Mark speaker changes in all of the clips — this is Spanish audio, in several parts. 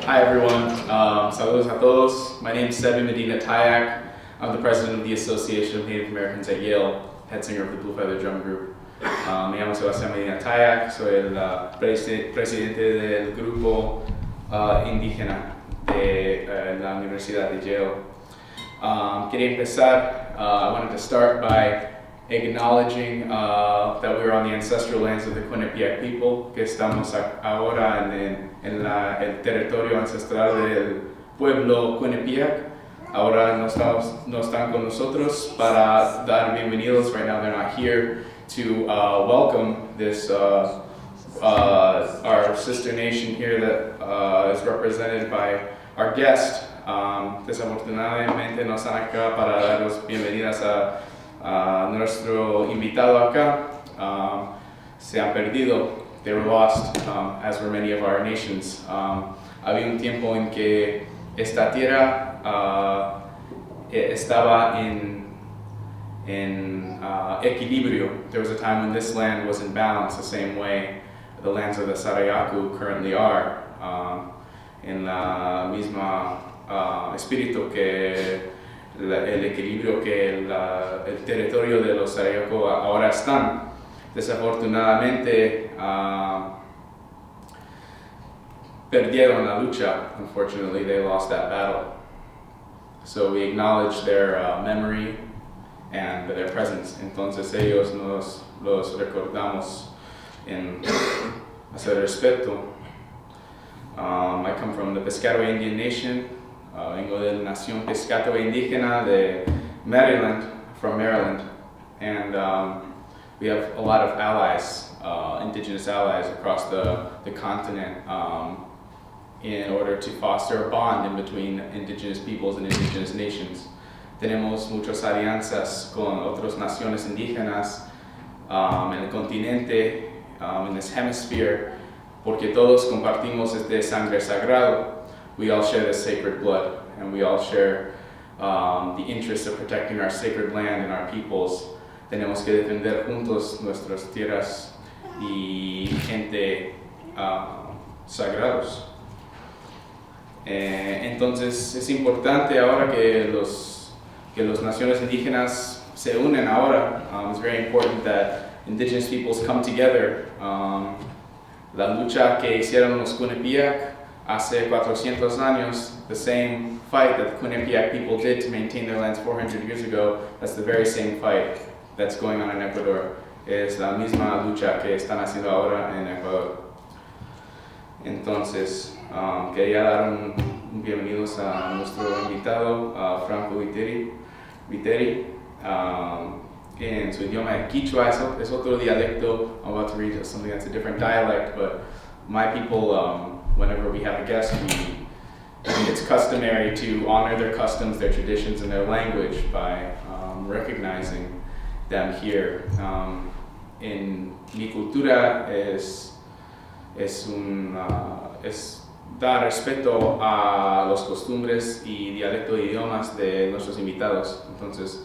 Speaker 1: Hi everyone, saludos a todos. My name is Sebi Medina Tayak. I'm the president of the Association of Native Americans at Yale, head singer of the Blue Feather Drum Group. Me llamo Sebastián Medina Tayak, soy el presidente del grupo indígena de la Universidad de Yale. Quería empezar, I wanted to start by acknowledging that we're on the ancestral lands of the Quinnipiac people, que estamos ahora en el territorio ancestral del pueblo Quinnipiac. Ahora no están con nosotros para dar bienvenidos. Right now they're not here to welcome this our sister nation here that is represented by our guest. Desafortunadamente no están acá para darnos bienvenidas a nuestro invitado acá. Se han perdido. They were lost, as were many of our nations. Había un tiempo en que esta tierra estaba en equilibrio. There was a time when this land was in balance, the same way the lands of the Sarayaku currently are. En la misma espíritu que el equilibrio que el territorio de los Sarayaku ahora están. Desafortunadamente perdieron la lucha. Unfortunately, they lost that battle. So we acknowledge their memory and their presence. Entonces ellos los recordamos en hacer respeto. I come from the Piscataway Indian Nation. Vengo de la Nación Piscataway Indígena de Maryland, from Maryland, and we have a lot of allies, indigenous allies across the continent in order to foster a bond in between indigenous peoples and indigenous nations. Tenemos muchas alianzas con otras naciones indígenas en el continente, in this hemisphere, porque todos compartimos este sangre sagrado. We all share the sacred blood, and we all share the interest of protecting our sacred land and our peoples. Tenemos que defender juntos nuestras tierras y gente sagrados. Entonces es importante ahora que las naciones indígenas se unen ahora. It's very important that indigenous peoples come together. La lucha que hicieron los Quinnipiac hace 400 años, the same fight that the Quinnipiac people did to maintain their lands 400 years ago, that's the very same fight that's going on in Ecuador. Es la misma lucha que están haciendo ahora en Ecuador. Entonces, quería dar un bienvenidos a nuestro invitado, Franco Viteri, en su idioma de Quichua. Es otro dialecto. I'm about to read something that's a different dialect, but my people, whenever we have a guest, it's customary to honor their customs, their traditions, and their language by recognizing them here. En mi cultura es dar respeto a los costumbres y dialecto de idiomas de nuestros invitados. Entonces,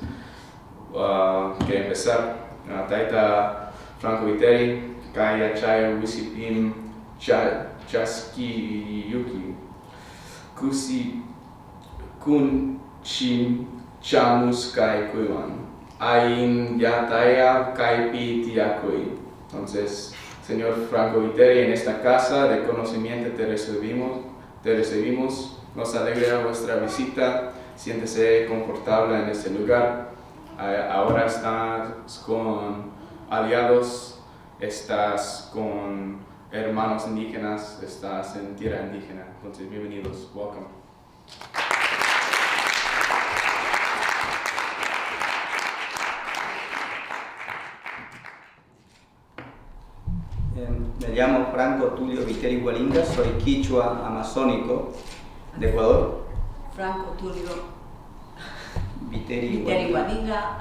Speaker 1: quería empezar. Taita Franco Viteri, Kaya Chayo Wisipim Chaski Yuki, Kusi Kun Chin Chamus Kai Kuiwan, Ain Yataya Kaipi Tiakui. Entonces, Señor Franco Viteri, en esta casa de conocimiento te recibimos, nos alegra vuestra visita, siéntese confortable en este lugar. Ahora estás con aliados, estás con hermanos indígenas, estás en tierra indígena. Entonces, bienvenidos, welcome.
Speaker 2: Me llamo Franco Tulio Viteri Gualinga, soy quichua amazónico de Ecuador.
Speaker 3: Franco Tulio
Speaker 2: Viteri
Speaker 3: Gualinga,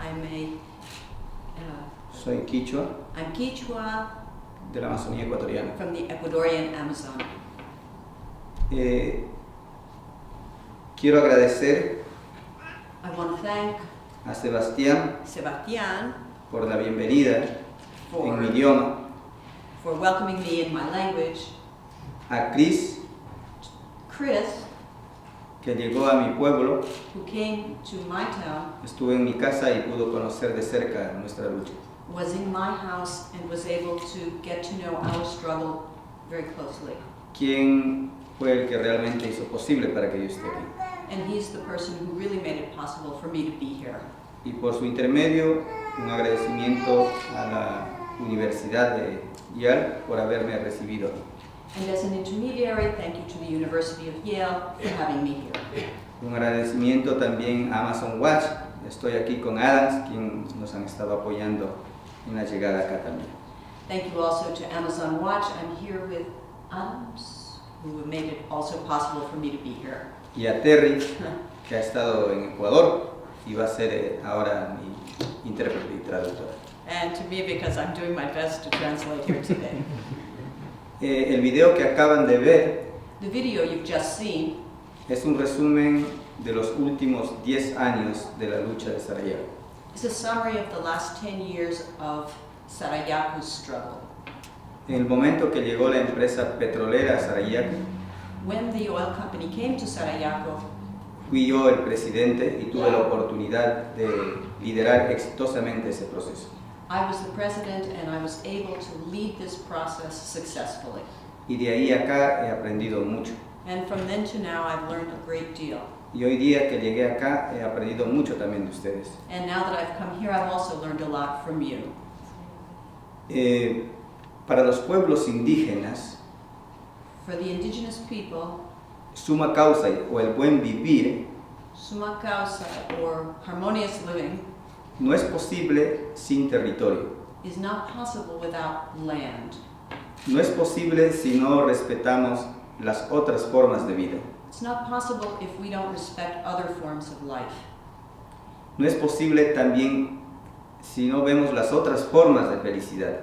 Speaker 2: soy quichua
Speaker 3: I'm Quichua
Speaker 2: de la Amazonía ecuatoriana.
Speaker 3: from the Ecuadorian Amazon.
Speaker 2: Quiero agradecer
Speaker 3: I want to thank
Speaker 2: a Sebastián
Speaker 3: Sebastián
Speaker 2: por la bienvenida en mi
Speaker 3: for,
Speaker 2: idioma,
Speaker 3: for welcoming me in my language,
Speaker 2: a Chris
Speaker 3: Chris,
Speaker 2: que llegó a mi pueblo,
Speaker 3: who came to my town,
Speaker 2: estuvo en mi casa y pudo conocer de cerca nuestra lucha.
Speaker 3: was in my house and was able to get to know our struggle very closely.
Speaker 2: ¿Quién fue el que realmente hizo posible para que yo esté aquí?
Speaker 3: And he's the person who really made it possible for me to be here.
Speaker 2: Y por su intermedio, un agradecimiento a la Universidad de Yale por haberme recibido aquí.
Speaker 3: And as an intermediary, thank you to the University of Yale for having me here.
Speaker 2: Un agradecimiento también a Amazon Watch. Estoy aquí con Adams, quien nos han estado apoyando en la llegada acá también.
Speaker 3: Thank you also to Amazon Watch. I'm here with Adams, who made it also possible for me to be here.
Speaker 2: Y a Terry, que ha estado en Ecuador y va a ser ahora mi intérprete y traductor.
Speaker 3: And to me, because I'm doing my best to translate here today.
Speaker 2: El video que acaban de ver
Speaker 3: The video you've just seen
Speaker 2: es un resumen de los últimos 10 años de la lucha de Sarajevo.
Speaker 3: is a summary of the last 10 years of Sarajevo's struggle.
Speaker 2: En el momento que llegó la empresa petrolera a Sarajevo,
Speaker 3: When the oil company came to Sarajevo,
Speaker 2: fui yo el presidente y tuve la oportunidad de liderar exitosamente ese proceso.
Speaker 3: I was the president and I was able to lead this process successfully.
Speaker 2: Y de ahí a acá he aprendido mucho.
Speaker 3: And from then to now, I've learned a great deal.
Speaker 2: Y hoy día que llegué acá he aprendido mucho también de ustedes.
Speaker 3: And now that I've come here, I've also learned a lot from you.
Speaker 2: Para los pueblos indígenas,
Speaker 3: For the indigenous people,
Speaker 2: suma causa o el buen vivir
Speaker 3: summa causa, or harmonious living,
Speaker 2: no es posible sin territorio.
Speaker 3: is not possible without land.
Speaker 2: No es posible si no respetamos las otras formas de vida.
Speaker 3: It's not possible if we don't respect other forms of life.
Speaker 2: No es posible también si no vemos las otras formas de felicidad.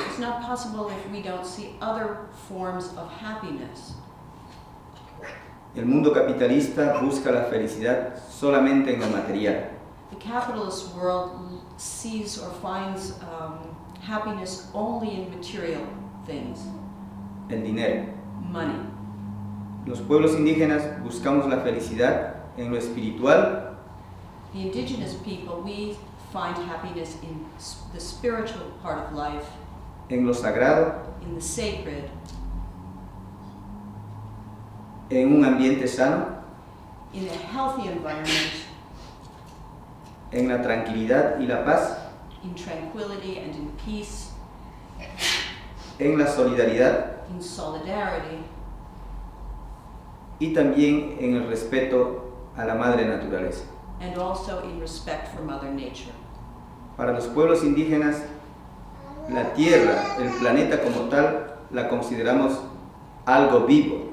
Speaker 3: It's not possible if we don't see other forms of happiness.
Speaker 2: El mundo capitalista busca la felicidad solamente en lo material.
Speaker 3: The capitalist world sees or finds happiness only in material things,
Speaker 2: El dinero.
Speaker 3: money.
Speaker 2: Los pueblos indígenas buscamos la felicidad en lo espiritual
Speaker 3: The indigenous people, we find happiness in the spiritual part of life,
Speaker 2: en lo sagrado,
Speaker 3: in the sacred,
Speaker 2: en un ambiente sano,
Speaker 3: in a healthy environment,
Speaker 2: en la tranquilidad y la paz,
Speaker 3: in tranquility and in peace,
Speaker 2: en la solidaridad
Speaker 3: in solidarity,
Speaker 2: y también en el respeto a la madre naturaleza.
Speaker 3: and also in respect for Mother Nature.
Speaker 2: Para los pueblos indígenas, la tierra, el planeta como tal, la consideramos algo vivo,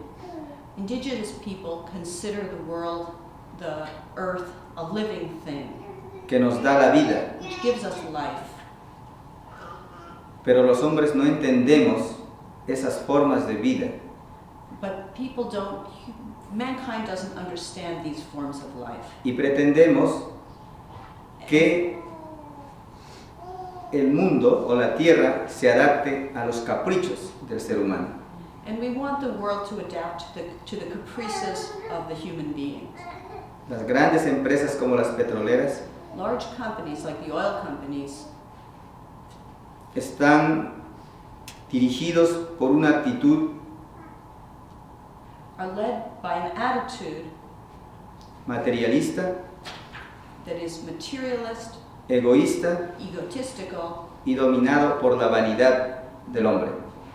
Speaker 3: Indigenous people consider the world, the earth, a living thing,
Speaker 2: que nos da la vida,
Speaker 3: which gives us life.
Speaker 2: pero los hombres no entendemos esas formas de vida
Speaker 3: But people don't, mankind doesn't understand these forms of life.
Speaker 2: y pretendemos que el mundo o la tierra se adapte a los caprichos del ser humano.
Speaker 3: And we want the world to adapt to the caprices of the human beings.
Speaker 2: Las grandes empresas como las petroleras
Speaker 3: Large companies like the oil companies
Speaker 2: están dirigidos por una actitud
Speaker 3: are led by an attitude
Speaker 2: materialista,
Speaker 3: that is materialist,
Speaker 2: egoísta
Speaker 3: egotistical,
Speaker 2: y dominado por la vanidad del hombre.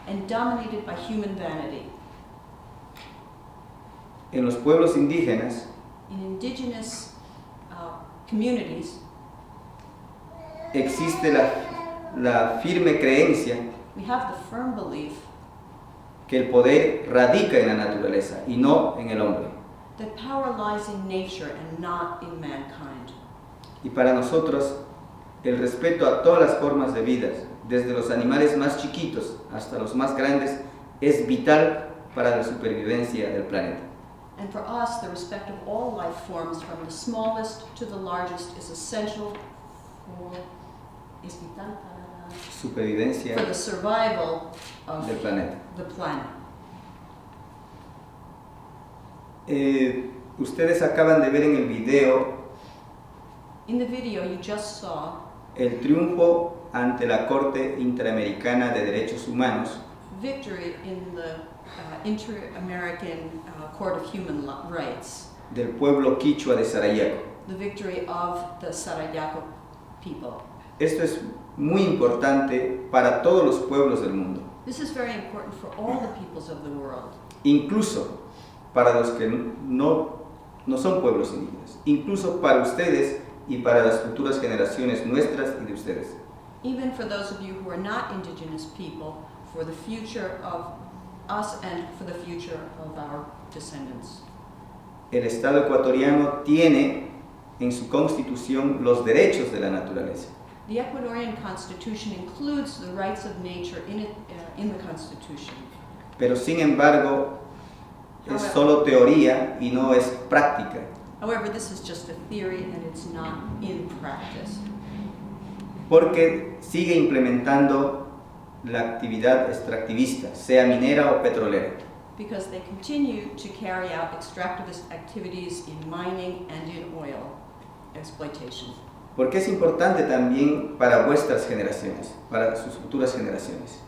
Speaker 3: and dominated by human vanity.
Speaker 2: En los pueblos indígenas,
Speaker 3: In indigenous communities,
Speaker 2: existe la firme creencia
Speaker 3: we have the firm belief
Speaker 2: que el poder radica en la naturaleza y no en el hombre.
Speaker 3: that power lies in nature and not in mankind.
Speaker 2: Y para nosotros, el respeto a todas las formas de vida, desde los animales más chiquitos hasta los más grandes, es vital para la supervivencia del planeta.
Speaker 3: And for us, the respect of all life forms, from the smallest to the largest, is essential
Speaker 2: Supervivencia
Speaker 3: for the survival of
Speaker 2: del planeta.
Speaker 3: the planet.
Speaker 2: Ustedes acaban de ver en el video
Speaker 3: In the video you just saw
Speaker 2: el triunfo ante la Corte Interamericana de Derechos Humanos
Speaker 3: victory in the Inter-American Court of Human Rights,
Speaker 2: del pueblo quichua de Sarayaco.
Speaker 3: the victory of the Sarayaco people.
Speaker 2: Esto es muy importante para todos los pueblos del mundo,
Speaker 3: This is very important for all the peoples of the world,
Speaker 2: incluso para los que no son pueblos indígenas, incluso para ustedes y para las futuras generaciones nuestras y de ustedes.
Speaker 3: even for those of you who are not indigenous people, for the future of us and for the future of our descendants.
Speaker 2: El Estado ecuatoriano tiene en su constitución los derechos de la naturaleza,
Speaker 3: The Ecuadorian Constitution includes the rights of nature in the Constitution.
Speaker 2: pero sin embargo es solo teoría y no es práctica.
Speaker 3: However, this is just a theory and it's not in practice,
Speaker 2: Porque sigue implementando la actividad extractivista, sea minera o petrolera.
Speaker 3: because they continue to carry out extractivist activities in mining and in oil exploitation.
Speaker 2: Porque es importante también para vuestras generaciones, para sus futuras generaciones.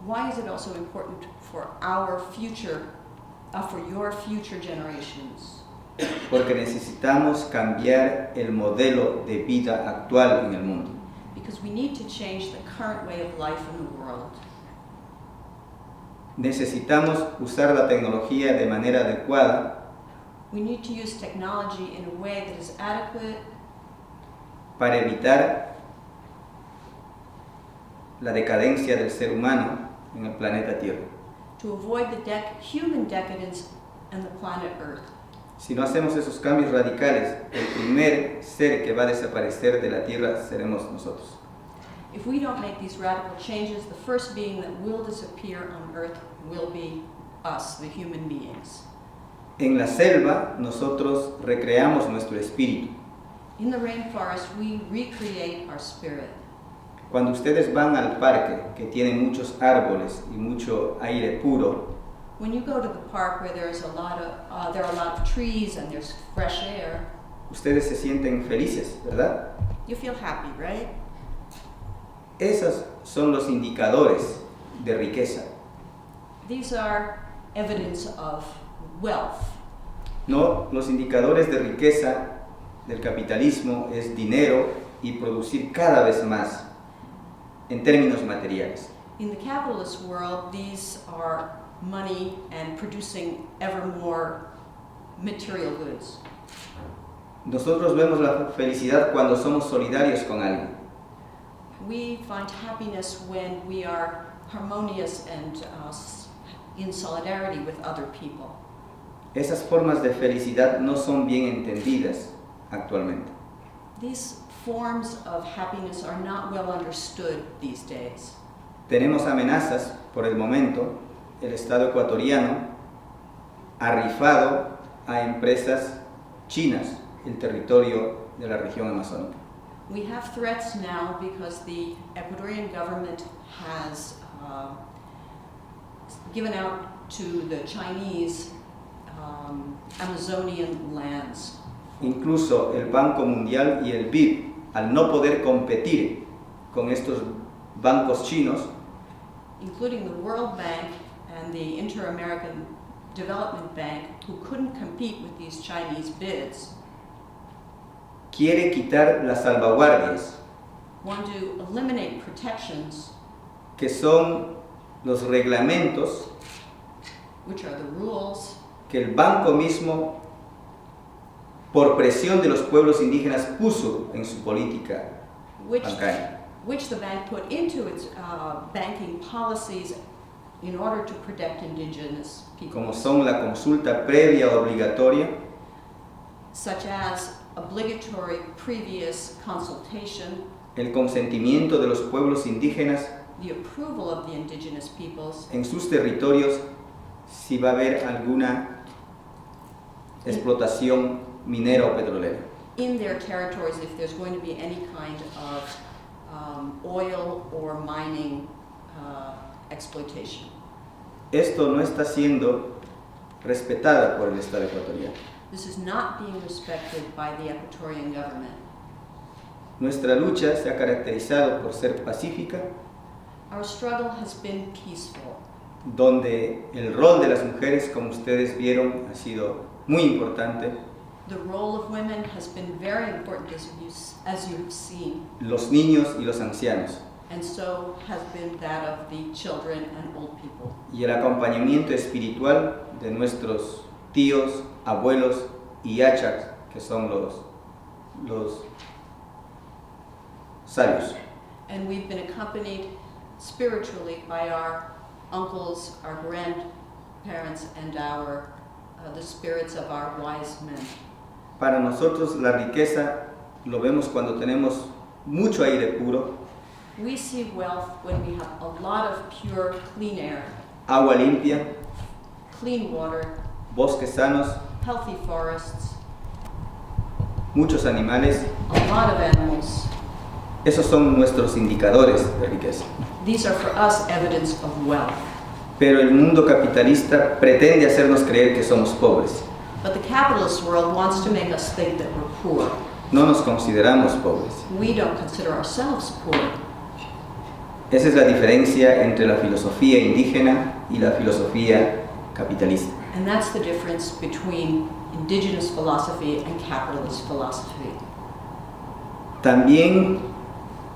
Speaker 3: Why is it also important for our future, for your future generations?
Speaker 2: Porque necesitamos cambiar el modelo de vida actual en el mundo.
Speaker 3: Because we need to change the current way of life in the world.
Speaker 2: Necesitamos usar la tecnología de manera adecuada
Speaker 3: We need to use technology in a way that is adequate
Speaker 2: para evitar la decadencia del ser humano en el planeta Tierra.
Speaker 3: to avoid the human decadence on the planet Earth.
Speaker 2: Si no hacemos esos cambios radicales, el primer ser que va a desaparecer de la Tierra seremos nosotros.
Speaker 3: If we don't make these radical changes, the first being that will disappear on Earth will be us, the human beings.
Speaker 2: En la selva nosotros recreamos nuestro espíritu.
Speaker 3: In the rainforest, we recreate our spirit.
Speaker 2: Cuando ustedes van al parque que tiene muchos árboles y mucho aire puro,
Speaker 3: When you go to the park where there are a lot of trees and there's fresh air,
Speaker 2: ustedes se sienten felices, ¿verdad?
Speaker 3: you feel happy, right?
Speaker 2: Esos son los indicadores de riqueza.
Speaker 3: These are evidence of wealth.
Speaker 2: No, los indicadores de riqueza del capitalismo es dinero y producir cada vez más en términos materiales.
Speaker 3: In the capitalist world, these are money and producing ever more material goods.
Speaker 2: Nosotros vemos la felicidad cuando somos solidarios con alguien.
Speaker 3: We find happiness when we are harmonious and in solidarity with other people.
Speaker 2: Esas formas de felicidad no son bien entendidas actualmente.
Speaker 3: These forms of happiness are not well understood these days.
Speaker 2: Tenemos amenazas por el momento. El Estado ecuatoriano ha rifado a empresas chinas el territorio de la región amazónica.
Speaker 3: We have threats now because the Ecuadorian government has given out to the Chinese Amazonian lands.
Speaker 2: Incluso el Banco Mundial y el BID, al no poder competir con estos bancos chinos,
Speaker 3: Including the World Bank and the Inter-American Development Bank, who couldn't compete with these Chinese bids,
Speaker 2: quiere quitar las salvaguardias,
Speaker 3: want to eliminate protections,
Speaker 2: que son los reglamentos
Speaker 3: which are the rules
Speaker 2: que el banco mismo, por presión de los pueblos indígenas, puso en su política bancaria.
Speaker 3: which the bank put into its banking policies in order to protect indigenous people,
Speaker 2: Como son la consulta previa obligatoria,
Speaker 3: such as obligatory previous consultation,
Speaker 2: el consentimiento de los pueblos indígenas
Speaker 3: the approval of the indigenous peoples,
Speaker 2: en sus territorios si va a haber alguna explotación minera o petrolera.
Speaker 3: in their territories if there's going to be any kind of oil or mining exploitation.
Speaker 2: Esto no está siendo respetada por el Estado ecuatoriano.
Speaker 3: This is not being respected by the Ecuadorian government.
Speaker 2: Nuestra lucha se ha caracterizado por ser pacífica,
Speaker 3: Our struggle has been peaceful,
Speaker 2: donde el rol de las mujeres, como ustedes vieron, ha sido muy importante.
Speaker 3: the role of women has been very important as you've seen,
Speaker 2: Los niños y los ancianos,
Speaker 3: and so has been that of the children and old people.
Speaker 2: y el acompañamiento espiritual de nuestros tíos, abuelos y yachas, que son los sabios.
Speaker 3: And we've been accompanied spiritually by our uncles, our grandparents, and the spirits of our wise men.
Speaker 2: Para nosotros la riqueza lo vemos cuando tenemos mucho aire puro,
Speaker 3: We see wealth when we have a lot of pure, clean air,
Speaker 2: agua limpia,
Speaker 3: clean water,
Speaker 2: bosques sanos,
Speaker 3: healthy forests,
Speaker 2: muchos animales.
Speaker 3: a lot of animals.
Speaker 2: Esos son nuestros indicadores de riqueza.
Speaker 3: These are for us evidence of wealth.
Speaker 2: Pero el mundo capitalista pretende hacernos creer que somos pobres.
Speaker 3: But the capitalist world wants to make us think that we're poor.
Speaker 2: No nos consideramos pobres.
Speaker 3: We don't consider ourselves poor.
Speaker 2: Esa es la diferencia entre la filosofía indígena y la filosofía capitalista.
Speaker 3: And that's the difference between indigenous philosophy and capitalist philosophy.
Speaker 2: También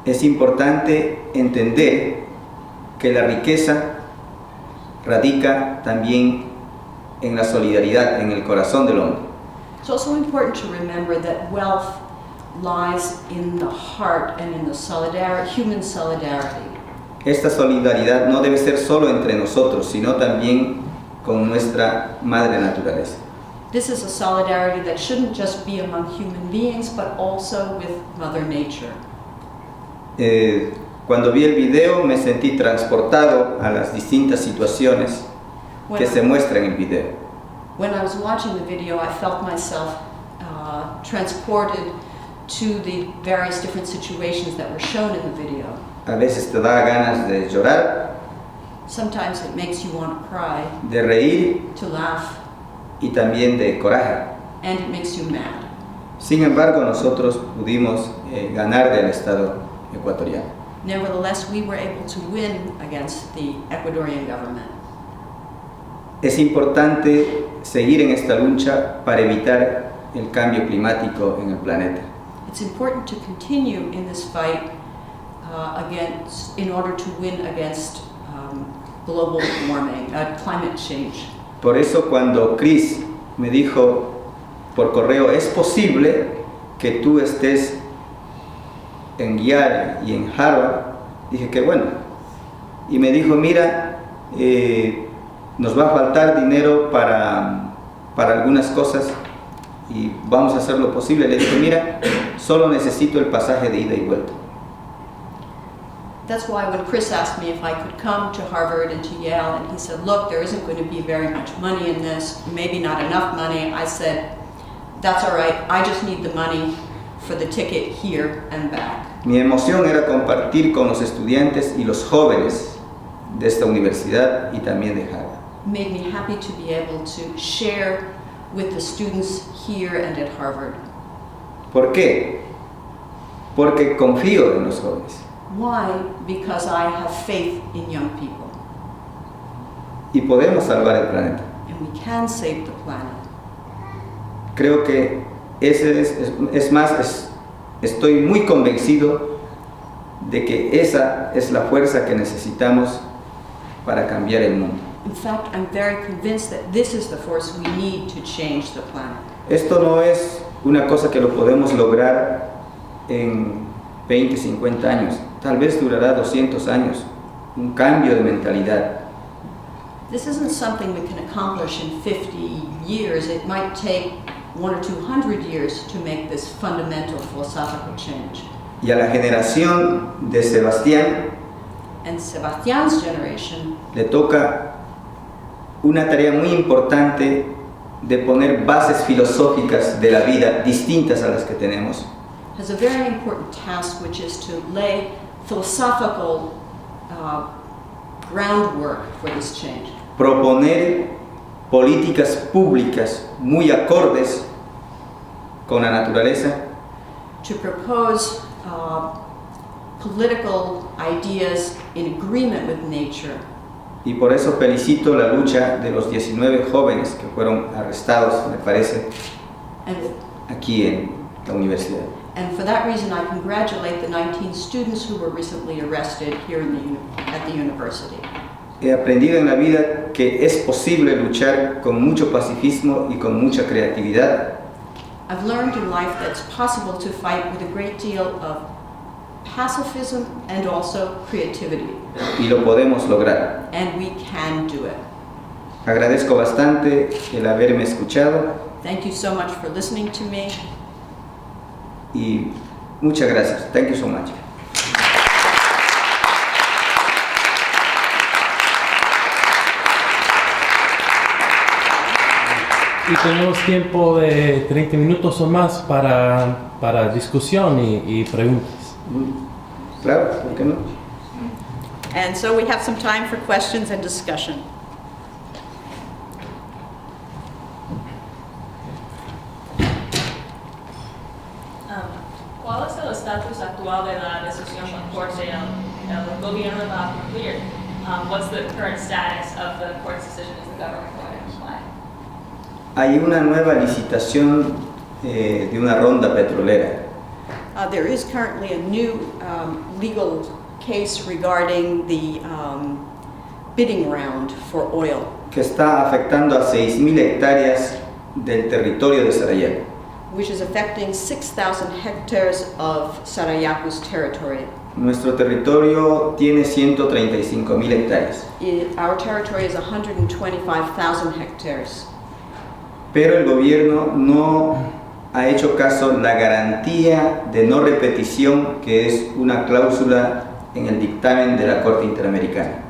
Speaker 2: es importante entender que la riqueza radica también en la solidaridad, en el corazón del hombre.
Speaker 3: It's also important to remember that wealth lies in the heart and in the human solidarity.
Speaker 2: Esta solidaridad no debe ser solo entre nosotros, sino también con nuestra madre naturaleza.
Speaker 3: This is a solidarity that shouldn't just be among human beings, but also with Mother Nature.
Speaker 2: Cuando vi el video me sentí transportado a las distintas situaciones que se muestran en el video.
Speaker 3: When I was watching the video, I felt myself transported to the various different situations that were shown in the video.
Speaker 2: A veces te da ganas de llorar,
Speaker 3: Sometimes it makes you want to cry,
Speaker 2: de reír
Speaker 3: to laugh,
Speaker 2: y también de coraje.
Speaker 3: and it makes you mad.
Speaker 2: Sin embargo, nosotros pudimos ganar del Estado ecuatoriano.
Speaker 3: Nevertheless, we were able to win against the Ecuadorian government.
Speaker 2: Es importante seguir en esta lucha para evitar el cambio climático en el planeta.
Speaker 3: It's important to continue in this fight in order to win against global warming, climate change.
Speaker 2: Por eso cuando Chris me dijo por correo, ¿es posible que tú estés en Yale y en Harvard? Dije que bueno. Y me dijo, mira, nos va a faltar dinero para algunas cosas y vamos a hacer lo posible. Le dije, mira, solo necesito el pasaje de ida y vuelta.
Speaker 3: That's why when Chris asked me if I could come to Harvard and to Yale, and he said, look, there isn't going to be very much money in this, maybe not enough money, I said, that's all right, I just need the money for the ticket here and back.
Speaker 2: Mi emoción era compartir con los estudiantes y los jóvenes de esta universidad y también de Harvard.
Speaker 3: It made me happy to be able to share with the students here and at Harvard.
Speaker 2: ¿Por qué? Porque confío en los jóvenes.
Speaker 3: Why? Because I have faith in young people,
Speaker 2: Y podemos salvar el planeta.
Speaker 3: and we can save the planet.
Speaker 2: Creo que estoy muy convencido de que esa es la fuerza que necesitamos para cambiar el mundo.
Speaker 3: In fact, I'm very convinced that this is the force we need to change the planet.
Speaker 2: Esto no es una cosa que lo podemos lograr en 20, 50 años. Tal vez durará 200 años. Un cambio de mentalidad.
Speaker 3: This isn't something we can accomplish in 50 years. It might take 100 or 200 years to make this fundamental philosophical change.
Speaker 2: Y a la generación de Sebastián
Speaker 3: And Sebastian's generation
Speaker 2: le toca una tarea muy importante de poner bases filosóficas de la vida distintas a las que tenemos.
Speaker 3: has a very important task, which is to lay philosophical groundwork for this change.
Speaker 2: Proponer políticas públicas muy acordes con la naturaleza,
Speaker 3: to propose political ideas in agreement with nature.
Speaker 2: y por eso felicito la lucha de los 19 jóvenes que fueron arrestados, me parece,
Speaker 3: And,
Speaker 2: aquí en la universidad.
Speaker 3: and for that reason, I congratulate the 19 students who were recently arrested here at the university.
Speaker 2: He aprendido en la vida que es posible luchar con mucho pacifismo y con mucha creatividad,
Speaker 3: I've learned in life that it's possible to fight with a great deal of pacifism and also creativity,
Speaker 2: y lo podemos lograr.
Speaker 3: and we can do it.
Speaker 2: Agradezco bastante el haberme escuchado
Speaker 3: Thank you so much for listening to me.
Speaker 2: y muchas gracias. Thank you so much.
Speaker 4: Y tenemos tiempo de 30 minutos o más para discusión y preguntas.
Speaker 2: Claro, ¿por qué no?
Speaker 3: And so we have some time for questions and discussion.
Speaker 5: ¿Cuál es el estatus actual de la decisión de la Corte? El gobierno va a cumplir. What's the current status of the court's decision? Is the government going to comply?
Speaker 2: Hay una nueva licitación de una ronda petrolera
Speaker 3: There is currently a new legal case regarding the bidding round for oil,
Speaker 2: que está afectando a 6.000 hectáreas del territorio de Sarajevo.
Speaker 3: which is affecting 6,000 hectares of Sarayaku's territory.
Speaker 2: Nuestro territorio tiene 135.000 hectáreas,
Speaker 3: Our territory is 125,000 hectares.
Speaker 2: pero el gobierno no ha hecho caso la garantía de no repetición, que es una cláusula en el dictamen de la Corte Interamericana.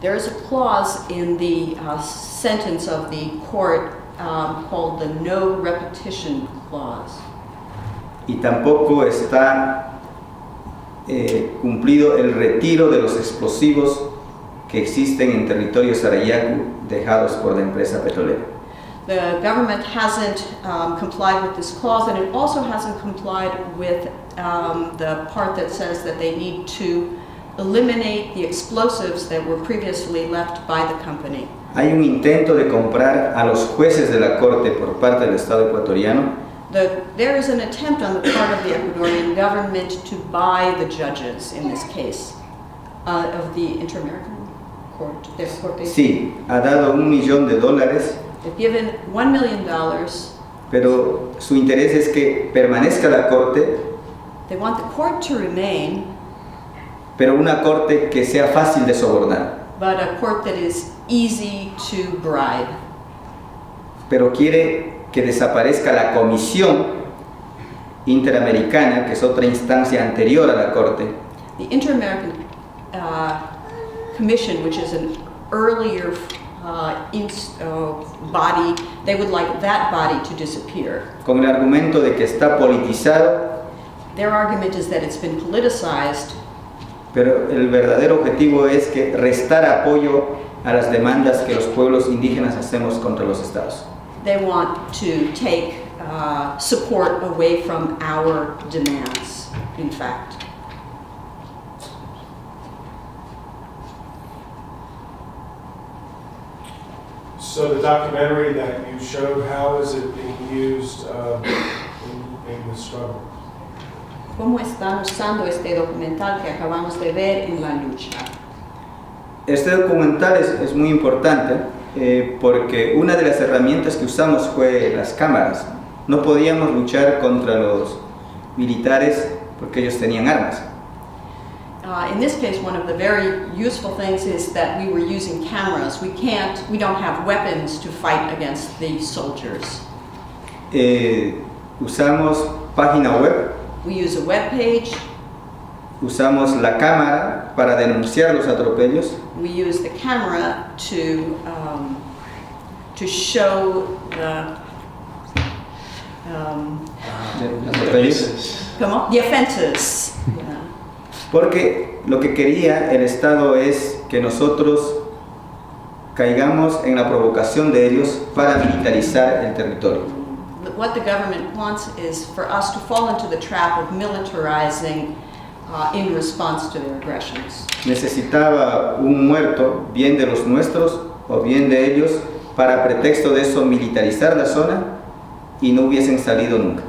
Speaker 3: There is a clause in the sentence of the court called the no repetition clause.
Speaker 2: Y tampoco está cumplido el retiro de los explosivos que existen en territorio Sarayaku dejados por la empresa petrolera.
Speaker 3: The government hasn't complied with this clause, and it also hasn't complied with the part that says that they need to eliminate the explosives that were previously left by the company.
Speaker 2: Hay un intento de comprar a los jueces de la Corte por parte del Estado ecuatoriano,
Speaker 3: There is an attempt on the part of the Ecuadorian government to buy the judges in this case of the Inter-American Court. Their court case.
Speaker 2: sí, ha dado $1 millón.
Speaker 3: They've given $1 million.
Speaker 2: Pero su interés es que permanezca la Corte,
Speaker 3: They want the court to remain,
Speaker 2: pero una Corte que sea fácil de sobornar.
Speaker 3: but a court that is easy to bribe.
Speaker 2: Pero quiere que desaparezca la Comisión Interamericana, que es otra instancia anterior a la Corte,
Speaker 3: The Inter-American Commission, which is an earlier body, they would like that body to disappear.
Speaker 2: con el argumento de que está politizado,
Speaker 3: Their argument is that it's been politicized,
Speaker 2: pero el verdadero objetivo es que restar apoyo a las demandas que los pueblos indígenas hacemos contra los estados.
Speaker 3: they want to take support away from our demands, in fact.
Speaker 6: So the documentary that you showed, how is it being used in the struggle?
Speaker 3: ¿Cómo están usando este documental que acabamos de ver en la lucha?
Speaker 2: Este documental es muy importante porque una de las herramientas que usamos fue las cámaras. No podíamos luchar contra los militares porque ellos tenían armas.
Speaker 3: In this case, one of the very useful things is that we were using cameras. We don't have weapons to fight against the soldiers.
Speaker 2: Usamos página web,
Speaker 3: We use a web page.
Speaker 2: usamos la cámara para denunciar los atropellos,
Speaker 3: We use the camera to show the the offenses. Yeah.
Speaker 2: porque lo que quería el Estado es que nosotros caigamos en la provocación de ellos para militarizar el territorio.
Speaker 3: What the government wants is for us to fall into the trap of militarizing in response to their aggressions.
Speaker 2: Necesitaba un muerto, bien de los nuestros o bien de ellos, para pretexto de eso militarizar la zona y no hubiesen salido nunca.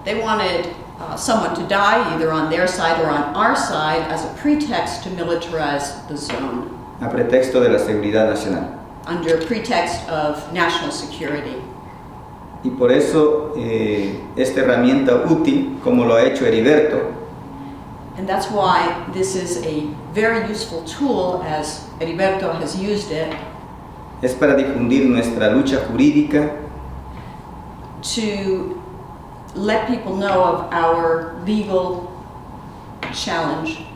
Speaker 3: They wanted someone to die, either on their side or on our side, as a pretext to militarize the zone,
Speaker 2: A pretexto de la seguridad nacional.
Speaker 3: under a pretext of national security.
Speaker 2: Y por eso esta herramienta útil, como lo ha hecho Heriberto,
Speaker 3: And that's why this is a very useful tool, as Heriberto has used it,
Speaker 2: es para difundir nuestra lucha jurídica
Speaker 3: to let people know of our legal challenge,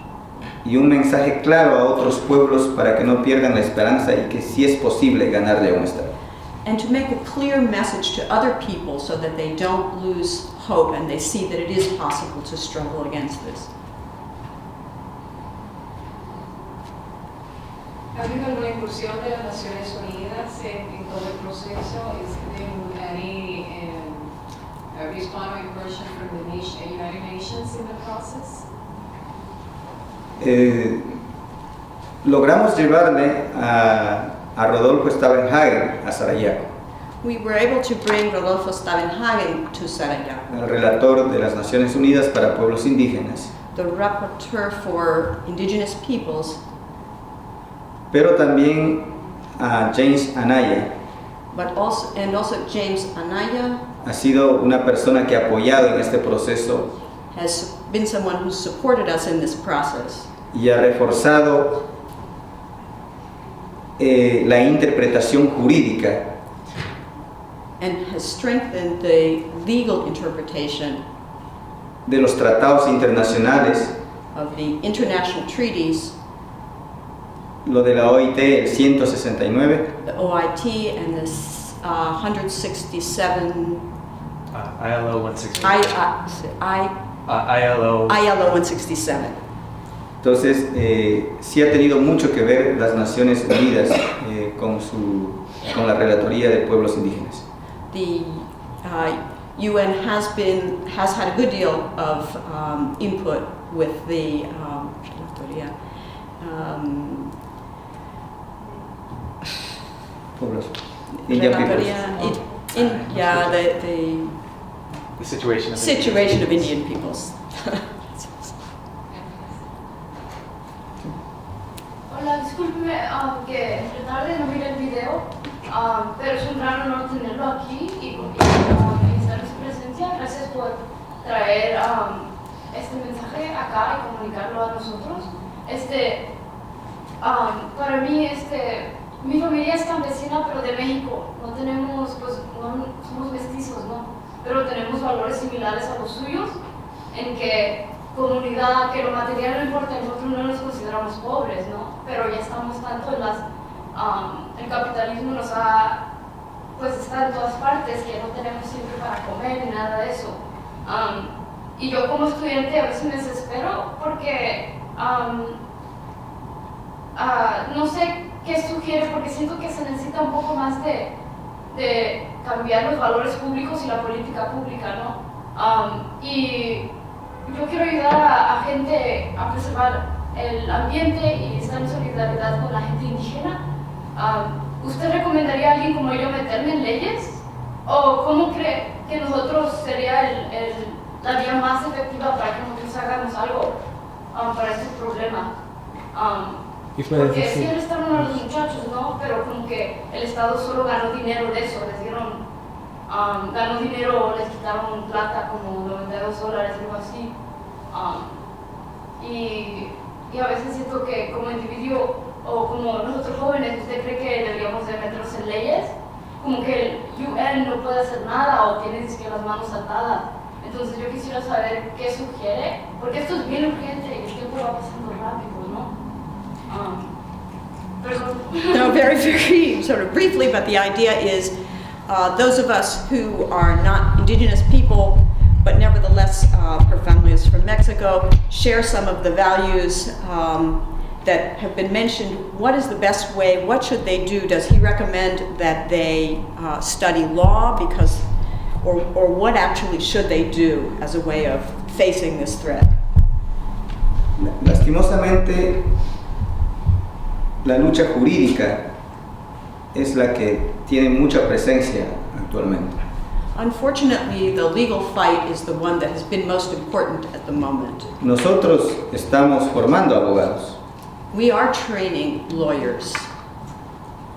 Speaker 2: y un mensaje claro a otros pueblos para que no pierdan la esperanza y que sí es posible ganarle a un Estado.
Speaker 3: and to make a clear message to other people so that they don't lose hope and they see that it is possible to struggle against this.
Speaker 7: ¿Ha habido alguna incursión de las Naciones Unidas en todo el proceso? Is there any response or incursion from the United Nations in the process?
Speaker 2: Logramos llevarle a Rodolfo Stavenhagen a Sarajevo,
Speaker 3: We were able to bring Rodolfo Stavenhagen to Sarajevo,
Speaker 2: el relator de las Naciones Unidas para Pueblos Indígenas,
Speaker 3: the rapporteur for indigenous peoples,
Speaker 2: pero también a James Anaya.
Speaker 3: but also James Anaya
Speaker 2: Ha sido una persona que ha apoyado en este proceso
Speaker 3: has been someone who's supported us in this process
Speaker 2: y ha reforzado la interpretación jurídica
Speaker 3: and has strengthened the legal interpretation
Speaker 2: de los tratados internacionales,
Speaker 3: of the international treaties,
Speaker 2: lo de la OIT, el 169,
Speaker 3: the OIT and the 167
Speaker 8: ILO 167.
Speaker 3: ILO
Speaker 8: ILO
Speaker 3: 167.
Speaker 2: Entonces, sí ha tenido mucho que ver las Naciones Unidas con la Relatoría de Pueblos Indígenas.
Speaker 3: The UN has had a good deal of input with the
Speaker 2: Pueblos. Indian peoples.
Speaker 8: The situation of
Speaker 3: situation of Indian peoples.
Speaker 9: Hola, discúlpeme que entre tarde no mire el video, pero es un gran honor tenerlo aquí y estar en su presencia. Gracias por traer este mensaje acá y comunicarlo a nosotros. Para mí, mi familia es campesina, pero de México. No tenemos, pues, no somos mestizos, ¿no? Pero tenemos valores similares a los suyos, en que comunidad, que lo material no importa, nosotros no nos consideramos pobres, ¿no? Pero ya estamos tanto el capitalismo nos pues está en todas partes, que no tenemos siempre para comer ni nada de eso. Y yo como estudiante a veces me desespero porque no sé qué sugiere, porque siento que se necesita un poco más de cambiar los valores públicos y la política pública, ¿no? Y yo quiero ayudar a gente a preservar el ambiente y estar en solidaridad con la gente indígena. ¿Usted recomendaría a alguien como yo meterme en leyes? ¿O cómo cree que nosotros sería la vía más efectiva para que nosotros hagamos algo para este problema? Porque sí arrestaron a los muchachos, ¿no? Pero como que el Estado solo ganó dinero de eso, les dieron, ganó dinero, les quitaron plata como $92, algo así. Y a veces siento que como individuo o como nosotros jóvenes, ¿usted cree que deberíamos de meternos en leyes? Como que el UN no puede hacer nada o tiene las manos atadas. Entonces yo quisiera saber qué sugiere, porque esto es bien urgente y el tiempo va pasando rápido, ¿no?
Speaker 3: No, very, very sort of briefly, but the idea is those of us who are not indigenous people, but nevertheless her family is from Mexico, share some of the values that have been mentioned, what is the best way, what should they do? Does he recommend that they study law or what actually should they do as a way of facing this threat?
Speaker 2: Lastimosamente, la lucha jurídica es la que tiene mucha presencia actualmente.
Speaker 3: Unfortunately, the legal fight is the one that has been most important at the moment.
Speaker 2: Nosotros estamos formando abogados
Speaker 3: We are training lawyers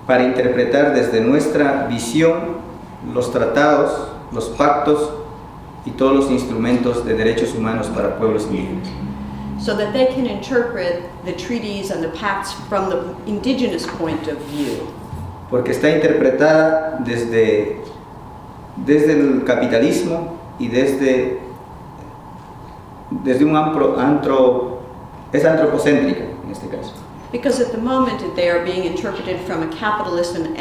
Speaker 2: para interpretar desde nuestra visión los tratados, los pactos y todos los instrumentos de derechos humanos para pueblos indígenas.
Speaker 3: so that they can interpret the treaties and the pacts from the indigenous point of view.
Speaker 2: Porque está interpretada desde el capitalismo y desde un es antropocéntrica en este caso.
Speaker 3: Because at the moment they are being interpreted from a capitalist and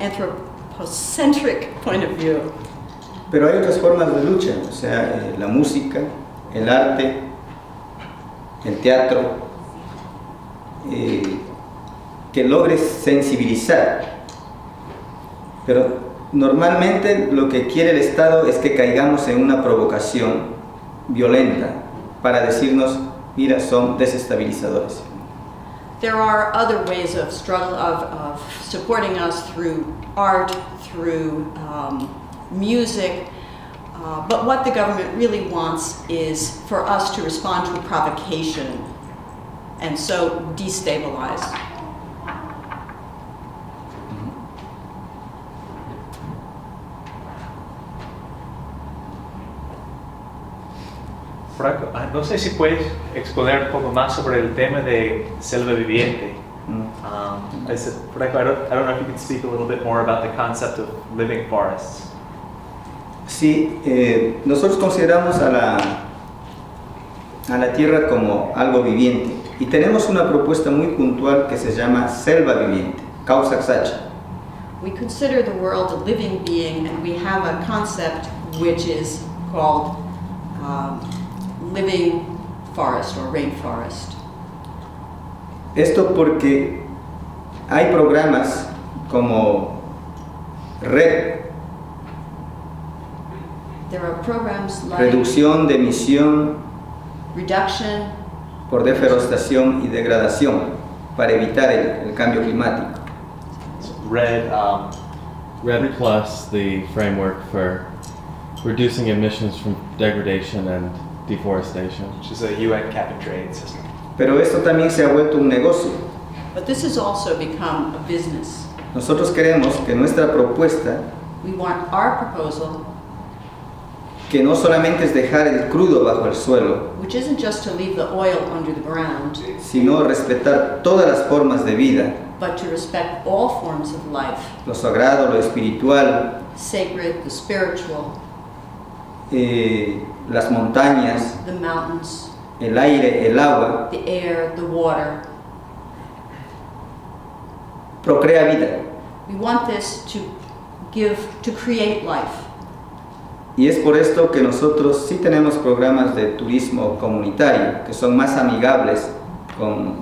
Speaker 3: anthropocentric point of view.
Speaker 2: Pero hay otras formas de lucha, o sea, la música, el arte, el teatro, que logre sensibilizar. Pero normalmente lo que quiere el Estado es que caigamos en una provocación violenta para decirnos, mira, son desestabilizadores.
Speaker 3: There are other ways of struggle of supporting us through art, through music, but what the government really wants is for us to respond to a provocation and so destabilize.
Speaker 8: Franco, no sé si puedes exponer un poco más sobre el tema de selva viviente. I said, Franco, I don't know if you can speak a little bit more about the concept of living forests.
Speaker 2: Sí, nosotros consideramos a la tierra como algo viviente y tenemos una propuesta muy puntual que se llama selva viviente, Causaxacha.
Speaker 3: We consider the world a living being, and we have a concept which is called living forest or rainforest.
Speaker 2: Esto porque hay programas como RED,
Speaker 3: There are programs like
Speaker 2: reducción de emisión
Speaker 3: reduction
Speaker 2: por deforestación y degradación para evitar el cambio climático.
Speaker 4: Red Plus, the framework for reducing emissions from degradation and deforestation.
Speaker 8: Which is a UN cap and trade system.
Speaker 2: Pero esto también se ha vuelto un negocio.
Speaker 3: But this has also become a business.
Speaker 2: Nosotros queremos que nuestra propuesta,
Speaker 3: We want our proposal,
Speaker 2: que no solamente es dejar el crudo bajo el suelo,
Speaker 3: which isn't just to leave the oil under the ground,
Speaker 2: sino respetar todas las formas de vida,
Speaker 3: but to respect all forms of life,
Speaker 2: lo sagrado, lo espiritual,
Speaker 3: sacred, the spiritual,
Speaker 2: las montañas,
Speaker 3: the mountains,
Speaker 2: el aire, el agua,
Speaker 3: the air, the water.
Speaker 2: procrea vida.
Speaker 3: We want this to create life.
Speaker 2: Y es por esto que nosotros sí tenemos programas de turismo comunitario que son más amigables con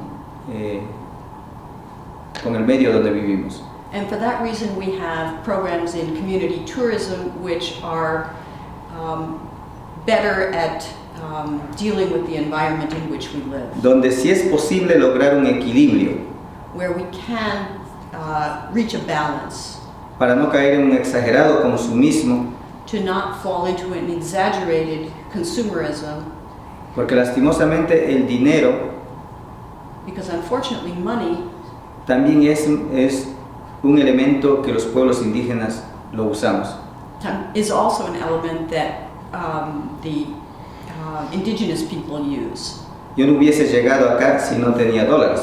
Speaker 2: el medio donde vivimos.
Speaker 3: And for that reason, we have programs in community tourism which are better at dealing with the environment in which we live,
Speaker 2: Donde sí es posible lograr un equilibrio
Speaker 3: where we can reach a balance,
Speaker 2: para no caer en un exagerado consumismo,
Speaker 3: to not fall into an exaggerated consumerism,
Speaker 2: porque lastimosamente el dinero
Speaker 3: because unfortunately money
Speaker 2: también es un elemento que los pueblos indígenas lo usamos.
Speaker 3: is also an element that the indigenous people use.
Speaker 2: Yo no hubiese llegado acá si no tenía dólares.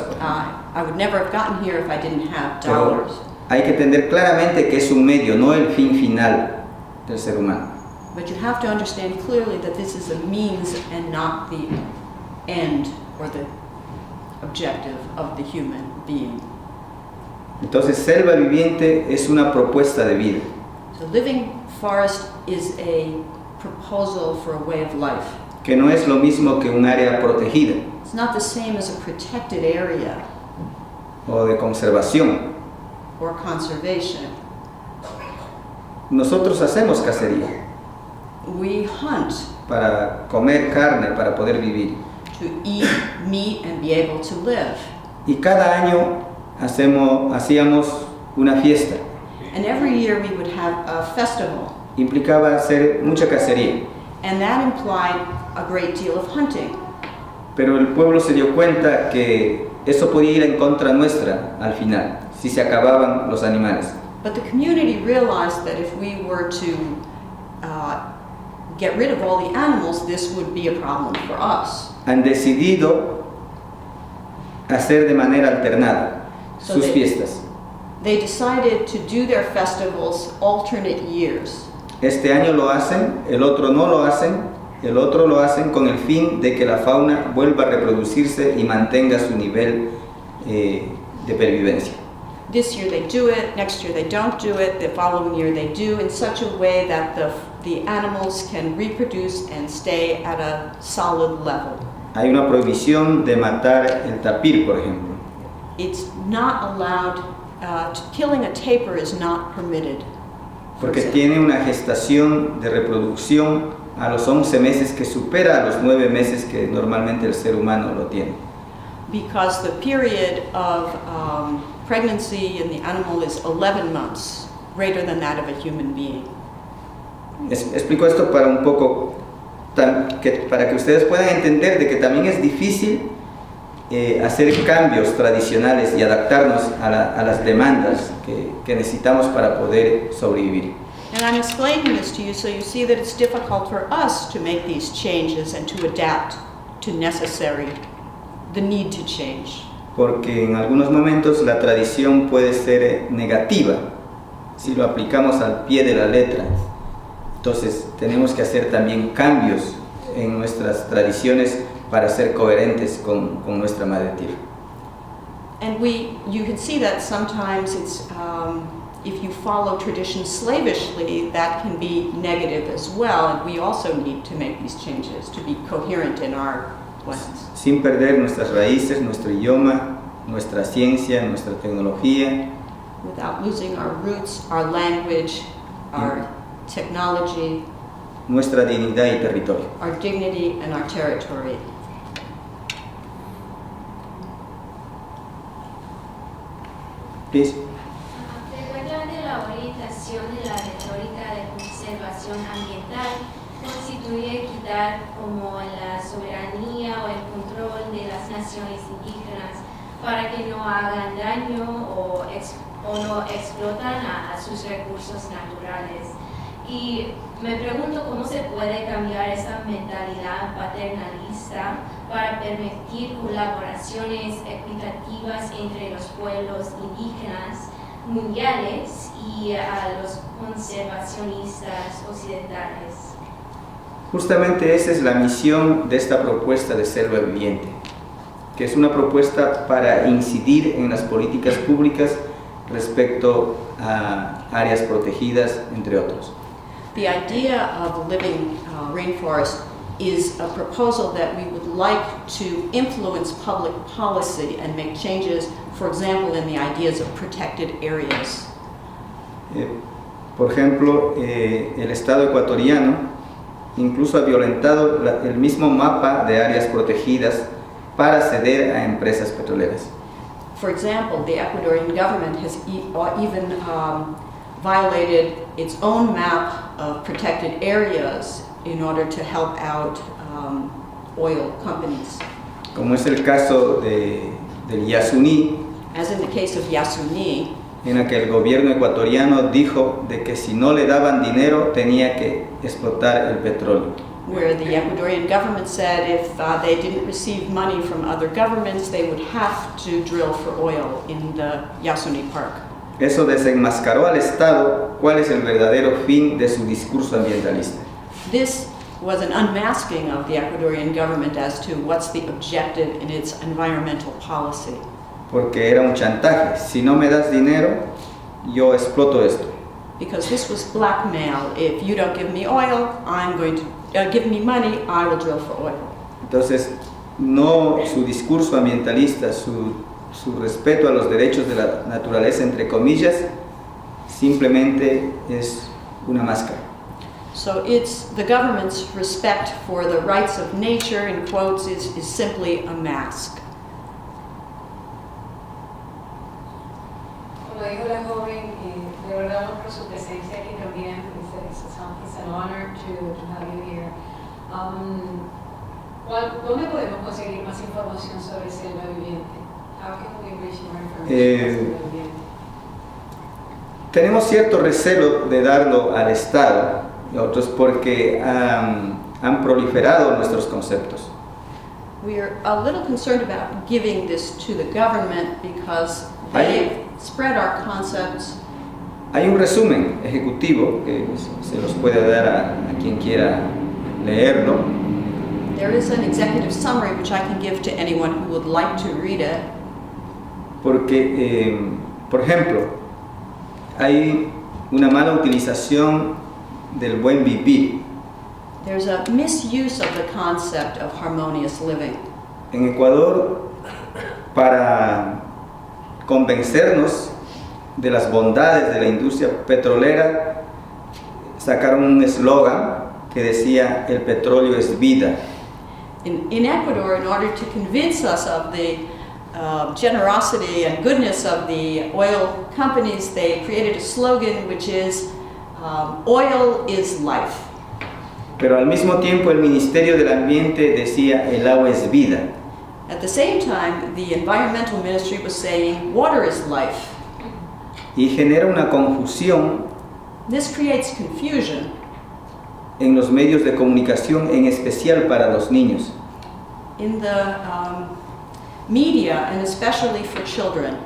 Speaker 3: I would never have gotten here if I didn't have
Speaker 2: Pero
Speaker 3: dollars.
Speaker 2: hay que entender claramente que es un medio, no el fin final del ser humano.
Speaker 3: But you have to understand clearly that this is a means and not the end or the objective of the human being.
Speaker 2: Entonces, selva viviente es una propuesta de vida.
Speaker 3: So living forest is a proposal for a way of life
Speaker 2: que no es lo mismo que un área protegida
Speaker 3: It's not the same as a protected area
Speaker 2: o de conservación.
Speaker 3: or conservation.
Speaker 2: Nosotros hacemos cacería
Speaker 3: We hunt
Speaker 2: para comer carne, para poder vivir.
Speaker 3: to eat meat and be able to live.
Speaker 2: Y cada año hacíamos una fiesta.
Speaker 3: And every year we would have a festival,
Speaker 2: Implicaba hacer mucha cacería.
Speaker 3: and that implied a great deal of hunting.
Speaker 2: Pero el pueblo se dio cuenta que eso podía ir en contra nuestra al final, si se acababan los animales.
Speaker 3: But the community realized that if we were to get rid of all the animals, this would be a problem for us.
Speaker 2: Han decidido hacer de manera alternada
Speaker 3: So
Speaker 2: sus
Speaker 3: they-
Speaker 2: fiestas.
Speaker 3: They decided to do their festivals alternate years.
Speaker 2: Este año lo hacen, el otro no lo hacen, el otro lo hacen con el fin de que la fauna vuelva a reproducirse y mantenga su nivel de pervivencia.
Speaker 3: This year they do it, next year they don't do it, the following year they do, in such a way that the animals can reproduce and stay at a solid level.
Speaker 2: Hay una prohibición de matar el tapir, por ejemplo.
Speaker 3: It's not allowed, killing a tapir is not permitted. for
Speaker 2: Porque
Speaker 3: example.
Speaker 2: tiene una gestación de reproducción a los 11 meses que supera a los 9 meses que normalmente el ser humano lo tiene.
Speaker 3: Because the period of pregnancy in the animal is 11 months, greater than that of a human being.
Speaker 2: Explico esto para un poco, para que ustedes puedan entender de que también es difícil hacer cambios tradicionales y adaptarnos a las demandas que necesitamos para poder sobrevivir.
Speaker 3: And I'm explaining this to you so you see that it's difficult for us to make these changes and to adapt to the need to change.
Speaker 2: Porque en algunos momentos la tradición puede ser negativa si lo aplicamos al pie de la letra. Entonces tenemos que hacer también cambios en nuestras tradiciones para ser coherentes con nuestra madre tierra.
Speaker 3: And you can see that sometimes it's, if you follow tradition slavishly, that can be negative as well. And we also need to make these changes to be coherent in our lessons.
Speaker 2: Sin perder nuestras raíces, nuestro idioma, nuestra ciencia, nuestra tecnología,
Speaker 3: Without losing our roots, our language, our technology,
Speaker 2: nuestra dignidad y territorio.
Speaker 3: our dignity, and our territory.
Speaker 2: Please.
Speaker 10: Frecuentemente la orientación de la retórica de conservación ambiental constituye quitar como la soberanía o el control de las naciones indígenas para que no hagan daño o no explotan a sus recursos naturales. Y me pregunto cómo se puede cambiar esa mentalidad paternalista para permitir colaboraciones equitativas entre los pueblos indígenas mundiales y a los conservacionistas occidentales.
Speaker 2: Justamente esa es la misión de esta propuesta de Selva Viviente, que es una propuesta para incidir en las políticas públicas respecto a áreas protegidas, entre otros.
Speaker 3: The idea of living rainforest is a proposal that we would like to influence public policy and make changes, for example, in the ideas of protected areas.
Speaker 2: Por ejemplo, el Estado ecuatoriano incluso ha violentado el mismo mapa de áreas protegidas para ceder a empresas petroleras.
Speaker 3: For example, the Ecuadorian government has even violated its own map of protected areas in order to help out oil companies.
Speaker 2: Como es el caso del Yasuní,
Speaker 3: As in the case of Yasuní,
Speaker 2: en la que el gobierno ecuatoriano dijo de que si no le daban dinero tenía que explotar el petróleo.
Speaker 3: where the Ecuadorian government said if they didn't receive money from other governments, they would have to drill for oil in the Yasuní Park.
Speaker 2: Eso desenmascaró al Estado cuál es el verdadero fin de su discurso ambientalista.
Speaker 3: This was an unmasking of the Ecuadorian government as to what's the objective in its environmental policy.
Speaker 2: Porque era un chantaje. Si no me das dinero, yo exploto esto.
Speaker 3: because this was blackmail. If you don't give me oil, I'm going to give me money, I will drill for oil.
Speaker 2: Entonces, no su discurso ambientalista, su respeto a los derechos de la naturaleza, entre comillas, simplemente es una máscara.
Speaker 3: So it's the government's respect for the rights of nature, in quotes, is simply a mask.
Speaker 7: Como dijo la joven, de verdad por su presencia aquí también. It's an honor to have you here. ¿Dónde podemos conseguir más información sobre selva viviente? How can we reach more information about selva viviente?
Speaker 2: Tenemos cierto recelo de darlo al Estado y a otros porque han proliferado nuestros conceptos.
Speaker 3: We are a little concerned about giving this to the government because they've spread our concepts.
Speaker 2: Hay un resumen ejecutivo que se los puede dar a quien quiera leerlo.
Speaker 3: There is an executive summary which I can give to anyone who would like to read it.
Speaker 2: Porque, por ejemplo, hay una mala utilización del buen vivir.
Speaker 3: There's a misuse of the concept of harmonious living.
Speaker 2: En Ecuador, para convencernos de las bondades de la industria petrolera, sacaron un eslogan que decía: el petróleo es vida.
Speaker 3: In Ecuador, in order to convince us of the generosity and goodness of the oil companies, they created a slogan which is, oil is life.
Speaker 2: Pero al mismo tiempo el Ministerio del Ambiente decía: el agua es vida.
Speaker 3: At the same time, the environmental ministry was saying, water is life.
Speaker 2: Y genera una confusión
Speaker 3: This creates confusion
Speaker 2: en los medios de comunicación, en especial para los niños.
Speaker 3: in the media, and especially for children.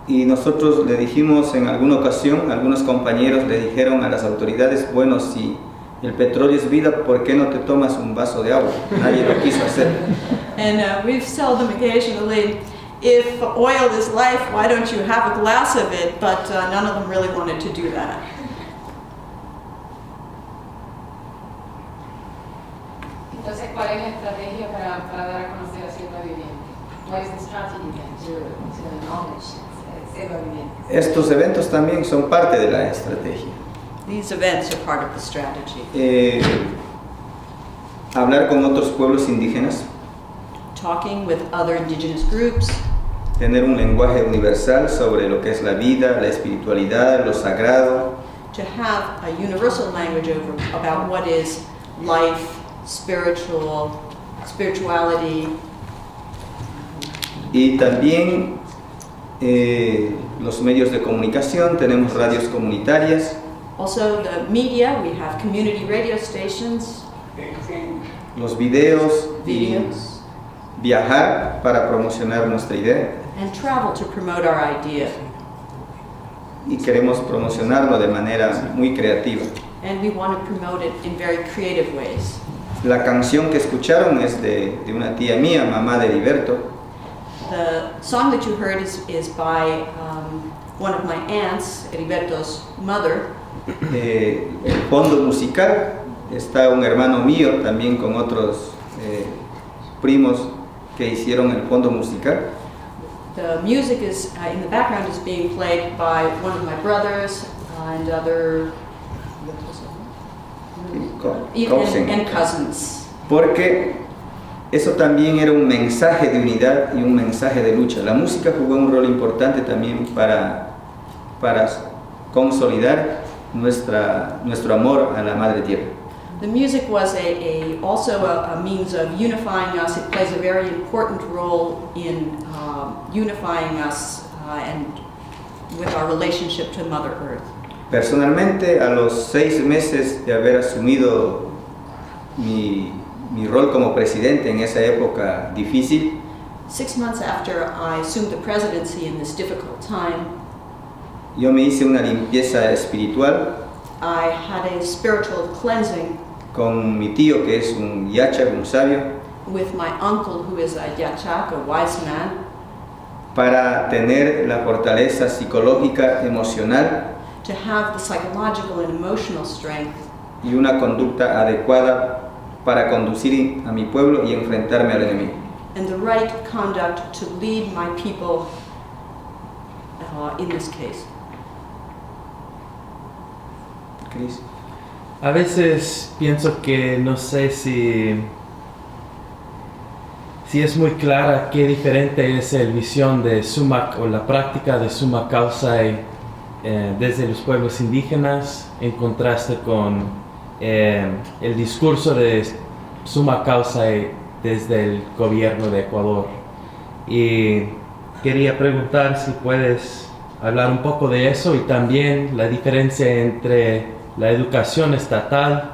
Speaker 2: Y nosotros le dijimos en alguna ocasión, algunos compañeros le dijeron a las autoridades: bueno, si el petróleo es vida, ¿por qué no te tomas un vaso de agua? Nadie lo quiso hacer.
Speaker 3: And we've told them occasionally, if oil is life, why don't you have a glass of it? But none of them really wanted to do that.
Speaker 7: Entonces, ¿cuál es la estrategia para dar a conocer a selva viviente? What is the strategy then to acknowledge selva viviente?
Speaker 2: Estos eventos también son parte de la estrategia.
Speaker 3: These events are part of the strategy.
Speaker 2: Hablar con otros pueblos indígenas,
Speaker 3: Talking with other indigenous groups,
Speaker 2: tener un lenguaje universal sobre lo que es la vida, la espiritualidad, lo sagrado,
Speaker 3: to have a universal language about what is life, spirituality,
Speaker 2: y también los medios de comunicación. Tenemos radios comunitarias,
Speaker 3: also the media. We have community radio stations,
Speaker 2: los videos, y
Speaker 3: videos,
Speaker 2: viajar para promocionar nuestra idea,
Speaker 3: and travel to promote our idea.
Speaker 2: y queremos promocionarlo de manera muy creativa.
Speaker 3: And we want to promote it in very creative ways.
Speaker 2: La canción que escucharon es de una tía mía, mamá de Heriberto.
Speaker 3: The song that you heard is by one of my aunts, Heriberto's mother.
Speaker 2: El fondo musical está un hermano mío también con otros primos que hicieron el fondo musical.
Speaker 3: The music is in the background is being played by one of my brothers and other and cousins.
Speaker 2: Porque eso también era un mensaje de unidad y un mensaje de lucha. La música jugó un rol importante también para consolidar nuestro amor a la Madre Tierra.
Speaker 3: The music was also a means of unifying us. It plays a very important role in unifying us and with our relationship to Mother Earth.
Speaker 2: Personalmente, a los 6 meses de haber asumido mi rol como presidente en esa época difícil,
Speaker 3: 6 months after I assumed the presidency in this difficult time,
Speaker 2: yo me hice una limpieza espiritual
Speaker 3: I had a spiritual cleansing
Speaker 2: con mi tío, que es un yacha, un sabio,
Speaker 3: with my uncle, who is a yachak, a wise man,
Speaker 2: para tener la fortaleza psicológica, emocional
Speaker 3: to have the psychological and emotional strength,
Speaker 2: y una conducta adecuada para conducir a mi pueblo y enfrentarme al enemigo.
Speaker 3: and the right conduct to lead my people in this case.
Speaker 2: Cris.
Speaker 4: A veces pienso que no sé si es muy clara qué diferente es la visión de summa o la práctica de summa causa desde los pueblos indígenas en contraste con el discurso de summa causa desde el gobierno de Ecuador. Y quería preguntar si puedes hablar un poco de eso y también la diferencia entre la educación estatal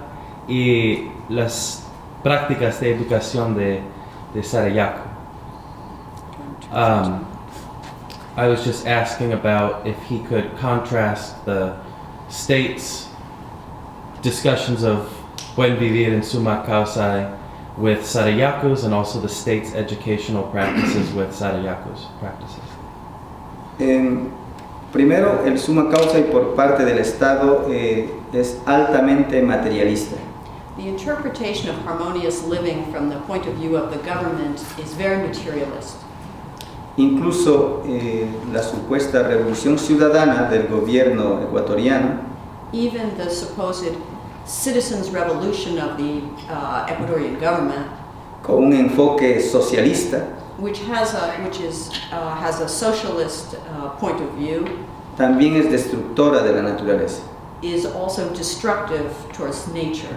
Speaker 4: y las prácticas de educación de Sarayaku. I was just asking about if he could contrast the state's discussions of buen vivir en summa causa with Sarayaku's and also the state's educational practices with Sarayaku's practices.
Speaker 2: Primero, el summa causa y por parte del Estado es altamente materialista.
Speaker 3: The interpretation of harmonious living from the point of view of the government is very materialist.
Speaker 2: Incluso la supuesta revolución ciudadana del gobierno ecuatoriano
Speaker 3: Even the supposed citizens' revolution of the Ecuadorian government,
Speaker 2: con un enfoque socialista
Speaker 3: which has a socialist point of view,
Speaker 2: también es destructora de la naturaleza.
Speaker 3: is also destructive towards nature.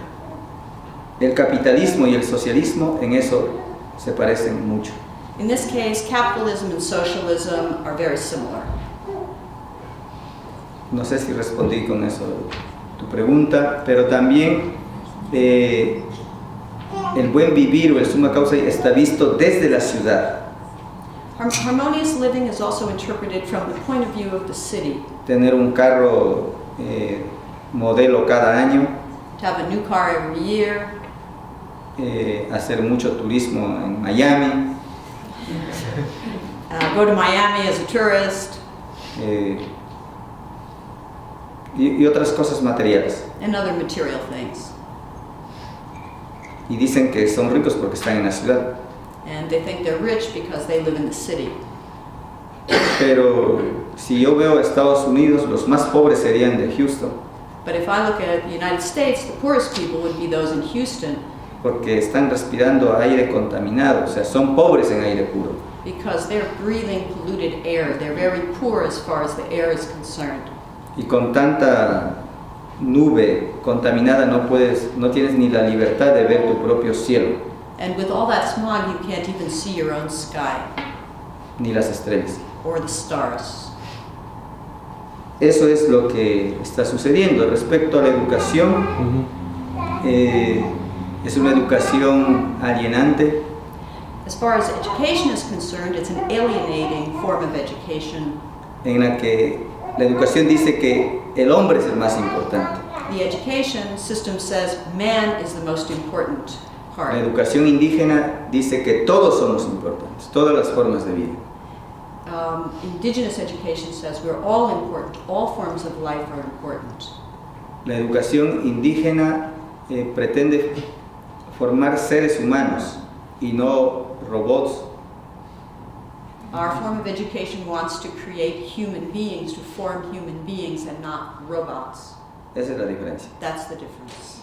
Speaker 2: El capitalismo y el socialismo en eso se parecen mucho.
Speaker 3: In this case, capitalism and socialism are very similar.
Speaker 2: No sé si respondí con eso tu pregunta, pero también el buen vivir o el summa causa está visto desde la ciudad.
Speaker 3: Harmonious living is also interpreted from the point of view of the city.
Speaker 2: Tener un carro modelo cada año,
Speaker 3: To have a new car every year,
Speaker 2: hacer mucho turismo en Miami,
Speaker 3: go to Miami as a tourist,
Speaker 2: y otras cosas materiales.
Speaker 3: and other material things.
Speaker 2: Y dicen que son ricos porque están en la ciudad.
Speaker 3: And they think they're rich because they live in the city.
Speaker 2: Pero si yo veo a Estados Unidos, los más pobres serían de Houston,
Speaker 3: But if I look at the United States, the poorest people would be those in Houston
Speaker 2: porque están respirando aire contaminado, o sea, son pobres en aire puro.
Speaker 3: because they're breathing polluted air. They're very poor as far as the air is concerned.
Speaker 2: Y con tanta nube contaminada no tienes ni la libertad de ver tu propio cielo,
Speaker 3: And with all that smog, you can't even see your own sky
Speaker 2: ni las estrellas.
Speaker 3: or the stars.
Speaker 2: Eso es lo que está sucediendo. Respecto a la educación, es una educación alienante,
Speaker 3: As far as education is concerned, it's an alienating form of education.
Speaker 2: en la que la educación dice que el hombre es el más importante.
Speaker 3: The education system says man is the most important
Speaker 2: La
Speaker 3: part.
Speaker 2: educación indígena dice que todos somos importantes, todas las formas de vida.
Speaker 3: Indigenous education says we're all important. All forms of life are important.
Speaker 2: La educación indígena pretende formar seres humanos y no robots.
Speaker 3: Our form of education wants to create human beings, to form human beings and not robots.
Speaker 2: Esa es la diferencia.
Speaker 3: That's the difference.